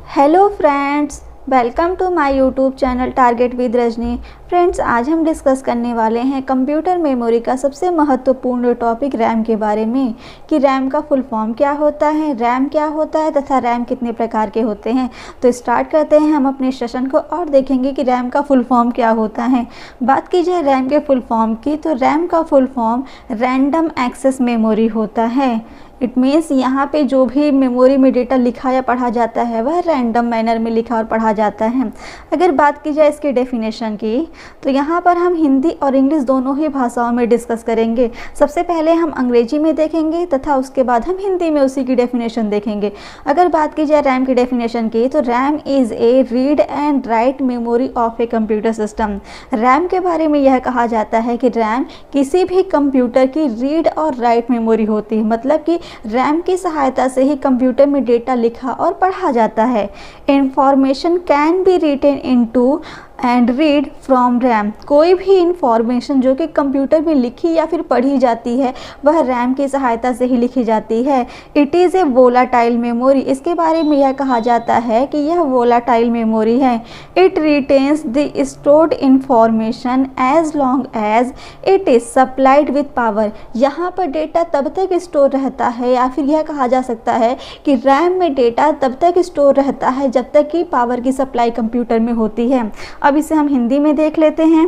Hello friends, welcome to my YouTube channel target with Rajni. Friends, आज हम discuss करने वाले हैं कंप्यूटर मेमोरी का सबसे महत्वपूर्ण टॉपिक रैम के बारे में कि रैम का फुल फॉर्म क्या होता है, रैम क्या होता है तथा रैम कितने प्रकार के होते हैं। तो स्टार्ट करते हैं हम अपने सेशन को और देखेंगे कि रैम का फुल फॉर्म क्या होता है। बात की जाए रैम के फुल फॉर्म की, तो रैम का full form random access memory होता है। इट मीन्स यहाँ पे जो भी मेमोरी में डेटा लिखा या पढ़ा जाता है वह रैंडम मैनर में लिखा और पढ़ा जाता है। अगर बात की जाए इसकी डेफिनेशन की, तो यहाँ पर हम हिंदी और इंग्लिश दोनों ही भाषाओं में डिस्कस करेंगे। सबसे पहले हम अंग्रेजी में देखेंगे तथा उसके बाद हम हिंदी में उसी की डेफिनेशन देखेंगे। अगर बात की जाए रैम की डेफिनेशन की, तो RAM is A read and write memory of a computer system. RAM के बारे में यह कहा जाता है कि रैम किसी भी कंप्यूटर की रीड और राइट मेमोरी होती है, मतलब कि रैम की सहायता से ही कंप्यूटर में डेटा लिखा और पढ़ा जाता है। Information can be written into and read from RAM. कोई भी इंफॉर्मेशन जो कि कंप्यूटर में लिखी या फिर पढ़ी जाती है वह रैम की सहायता से ही लिखी जाती है। It is a volatile memory. इसके बारे में यह कहा जाता है कि यह वोलाटाइल मेमोरी है। It retains the stored information as long as it is supplied with power. यहाँ पर डेटा तब तक स्टोर रहता है, या फिर यह कहा जा सकता है कि रैम में डेटा तब तक स्टोर रहता है जब तक कि पावर की सप्लाई कंप्यूटर में होती है। अब इसे हम हिंदी में देख लेते हैं।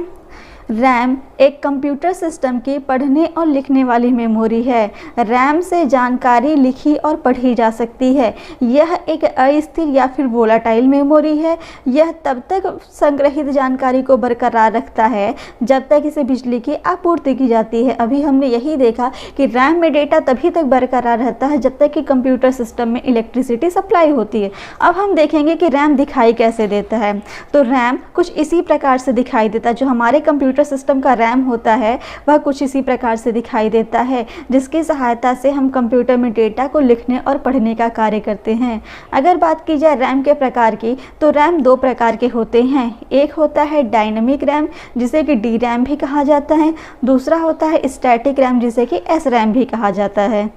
रैम एक कंप्यूटर सिस्टम की पढ़ने और लिखने वाली मेमोरी है। रैम से जानकारी लिखी और पढ़ी जा सकती है। यह एक अस्थिर या फिर वोलाटाइल मेमोरी है। यह तब तक संग्रहित जानकारी को बरकरार रखता है जब तक इसे बिजली की आपूर्ति की जाती है। अभी हमने यही देखा कि रैम में डेटा तभी तक बरकरार रहता है जब तक कि कंप्यूटर सिस्टम में इलेक्ट्रिसिटी सप्लाई होती है। अब हम देखेंगे कि रैम दिखाई कैसे देता है। तो रैम कुछ इसी प्रकार से दिखाई देता है। जो हमारे कंप्यूटर सिस्टम का रैम होता है वह कुछ इसी प्रकार से दिखाई देता है, जिसकी सहायता से हम कंप्यूटर में डेटा को लिखने और पढ़ने का कार्य करते हैं। अगर बात की जाए रैम के प्रकार की, तो रैम दो प्रकार के होते हैं। एक होता है डायनेमिक रैम, जिसे कि डी रैम भी कहा जाता है। दूसरा होता है स्टैटिक रैम, जिसे कि एस रैम भी कहा जाता है।